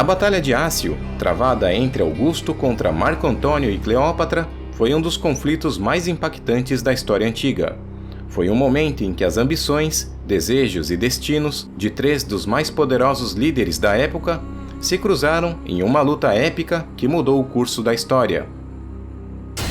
A Batalha de Ácio, travada entre Augusto contra Marco Antônio e Cleópatra, foi um dos conflitos mais impactantes da história antiga. Foi um momento em que as ambições, desejos e destinos de três dos mais poderosos líderes da época se cruzaram em uma luta épica que mudou o curso da história.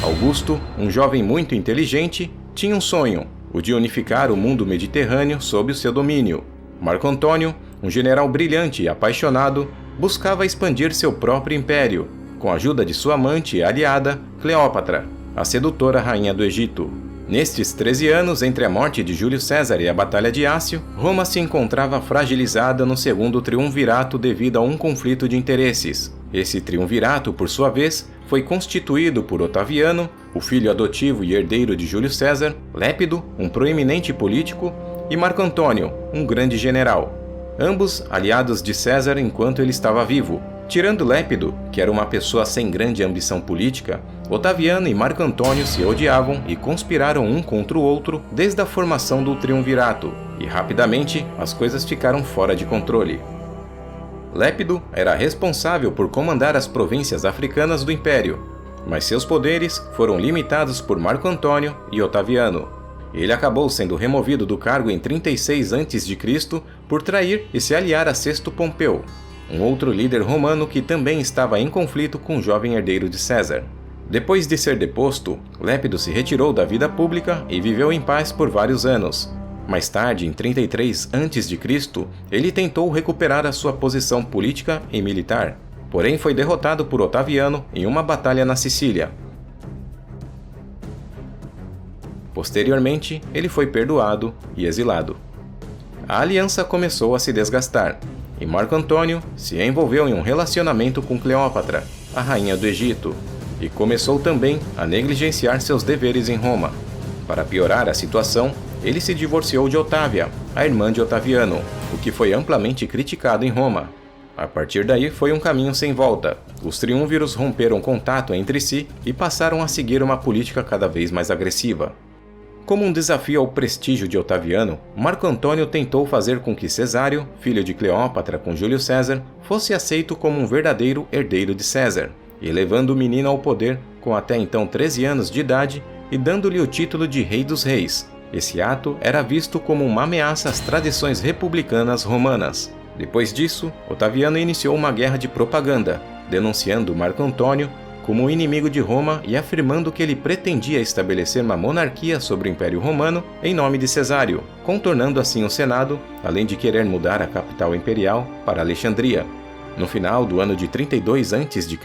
Augusto, um jovem muito inteligente, tinha um sonho, o de unificar o mundo mediterrâneo sob o seu domínio. Marco Antônio, um general brilhante e apaixonado, buscava expandir seu próprio império, com a ajuda de sua amante e aliada, Cleópatra, a sedutora rainha do Egito. Nestes 13 anos, entre a morte de Júlio César e a Batalha de Ácio, Roma se encontrava fragilizada no segundo triunvirato devido a um conflito de interesses. Esse triunvirato, por sua vez, foi constituído por Otaviano, o filho adotivo e herdeiro de Júlio César, Lépido, um proeminente político, e Marco Antônio, um grande general, ambos aliados de César enquanto ele estava vivo. Tirando Lépido, que era uma pessoa sem grande ambição política, Otaviano e Marco Antônio se odiavam e conspiraram um contra o outro desde a formação do triunvirato, e rapidamente as coisas ficaram fora de controle. Lépido era responsável por comandar as províncias africanas do Império, mas seus poderes foram limitados por Marco Antônio e Otaviano. Ele acabou sendo removido do cargo em 36 a.C. por trair e se aliar a Sexto Pompeu, um outro líder romano que também estava em conflito com o jovem herdeiro de César. Depois de ser deposto, Lépido se retirou da vida pública e viveu em paz por vários anos. Mais tarde, em 33 a.C., ele tentou recuperar a sua posição política e militar, porém foi derrotado por Otaviano em uma batalha na Sicília. Posteriormente, ele foi perdoado e exilado. A aliança começou a se desgastar, e Marco Antônio se envolveu em um relacionamento com Cleópatra, a rainha do Egito, e começou também a negligenciar seus deveres em Roma. Para piorar a situação, ele se divorciou de Otávia, a irmã de Otaviano, o que foi amplamente criticado em Roma. A partir daí foi um caminho sem volta. Os triunviros romperam contato entre si e passaram a seguir uma política cada vez mais agressiva. Como um desafio ao prestígio de Otaviano, Marco Antônio tentou fazer com que Cesário, filho de Cleópatra com Júlio César, fosse aceito como um verdadeiro herdeiro de César, elevando o menino ao poder com até então 13 anos de idade e dando-lhe o título de Rei dos Reis. Esse ato era visto como uma ameaça às tradições republicanas romanas. Depois disso, Otaviano iniciou uma guerra de propaganda, denunciando Marco Antônio como inimigo de Roma e afirmando que ele pretendia estabelecer uma monarquia sobre o Império Romano em nome de Cesário, contornando assim o Senado, além de querer mudar a capital imperial para Alexandria. No final do ano de 32 a.C.,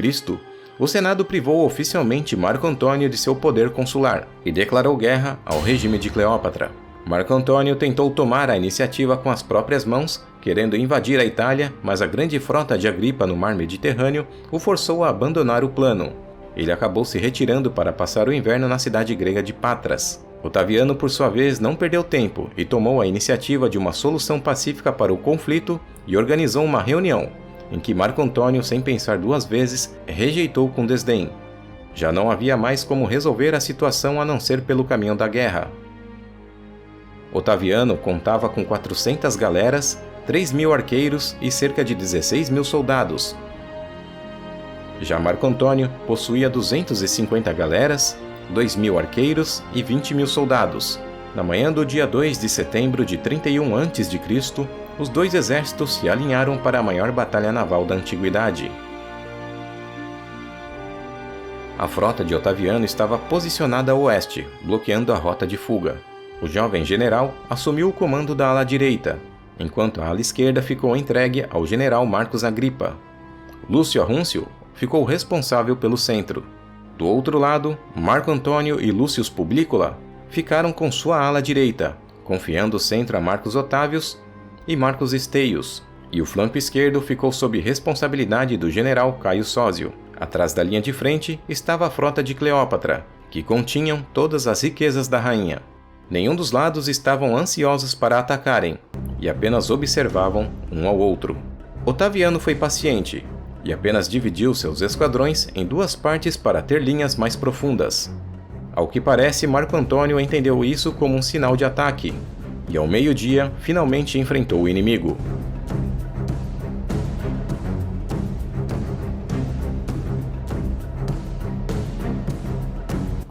o Senado privou oficialmente Marco Antônio de seu poder consular e declarou guerra ao regime de Cleópatra. Marco Antônio tentou tomar a iniciativa com as próprias mãos, querendo invadir a Itália, mas a grande frota de Agripa no mar Mediterrâneo o forçou a abandonar o plano. Ele acabou se retirando para passar o inverno na cidade grega de Patras. Otaviano, por sua vez, não perdeu tempo e tomou a iniciativa de uma solução pacífica para o conflito e organizou uma reunião, em que Marco Antônio, sem pensar duas vezes, rejeitou com desdém. Já não havia mais como resolver a situação a não ser pelo caminho da guerra. Otaviano contava com 400 galeras, 3.000 arqueiros e cerca de 16.000 soldados. Já Marco Antônio possuía 250 galeras, 2.000 arqueiros e 20.000 soldados. Na manhã do dia 2 de setembro de 31 a.C., os dois exércitos se alinharam para a maior batalha naval da antiguidade. A frota de Otaviano estava posicionada a oeste, bloqueando a rota de fuga. O jovem general assumiu o comando da ala direita, enquanto a ala esquerda ficou entregue ao general Marcos Agripa. Lúcio Arrúncio ficou responsável pelo centro. Do outro lado, Marco Antônio e Lúcio Publícola ficaram com sua ala direita, confiando o centro a Marcos Otávios e Marcos Esteios, e o flanco esquerdo ficou sob responsabilidade do general Caio Sósio. Atrás da linha de frente estava a frota de Cleópatra, que continham todas as riquezas da rainha. Nenhum dos lados estavam ansiosos para atacarem, e apenas observavam um ao outro. Otaviano foi paciente, e apenas dividiu seus esquadrões em duas partes para ter linhas mais profundas. Ao que parece, Marco Antônio entendeu isso como um sinal de ataque, e ao meio-dia finalmente enfrentou o inimigo.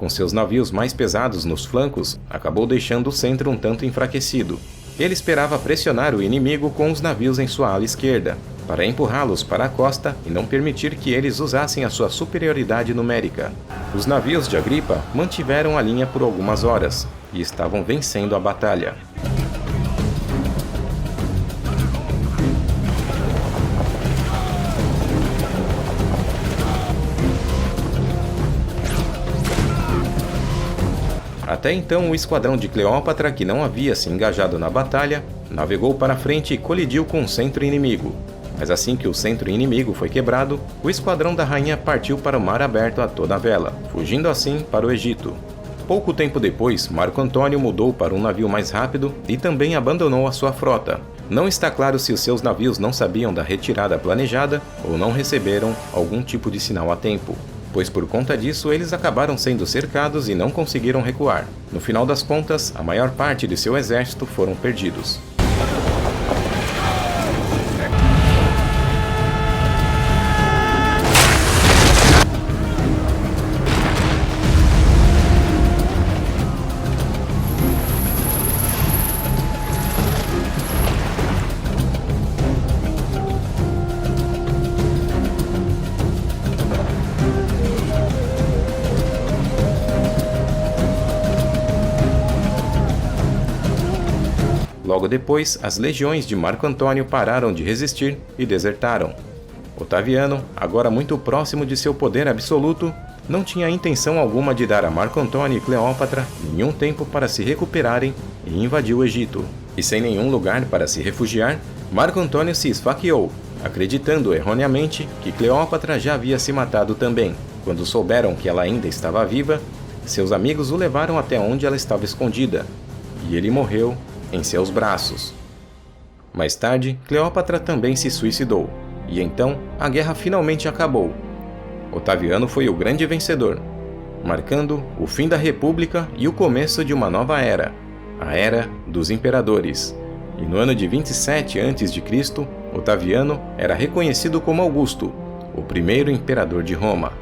com seus navios mais pesados nos flancos, acabou deixando o centro um tanto enfraquecido. Ele esperava pressionar o inimigo com os navios em sua ala esquerda, para empurrá-los para a costa e não permitir que eles usassem a sua superioridade numérica. Os navios de Agripa mantiveram a linha por algumas horas e estavam vencendo a batalha. Até então, o esquadrão de Cleópatra, que não havia se engajado na batalha, navegou para frente e colidiu com o centro inimigo. Mas assim que o centro inimigo foi quebrado, o esquadrão da rainha partiu para o mar aberto a toda vela, fugindo assim para o Egito. Pouco tempo depois, Marco Antônio mudou para um navio mais rápido e também abandonou a sua frota. Não está claro se os seus navios não sabiam da retirada planejada ou não receberam algum tipo de sinal a tempo, pois por conta disso eles acabaram sendo cercados e não conseguiram recuar. No final das contas, a maior parte de seu exército foram perdidos. Logo depois, as legiões de Marco Antônio pararam de resistir e desertaram. Otaviano, agora muito próximo de seu poder absoluto, não tinha intenção alguma de dar a Marco Antônio e Cleópatra nenhum tempo para se recuperarem e invadiu o Egito. E sem nenhum lugar para se refugiar, Marco Antônio se esfaqueou, acreditando erroneamente que Cleópatra já havia se matado também. Quando souberam que ela ainda estava viva, seus amigos o levaram até onde ela estava escondida, e ele morreu em seus braços. Mais tarde, Cleópatra também se suicidou, e então a guerra finalmente acabou. Otaviano foi o grande vencedor, marcando o fim da República e o começo de uma nova era, a Era dos Imperadores. E no ano de 27 a.C., Otaviano era reconhecido como Augusto, o primeiro imperador de Roma.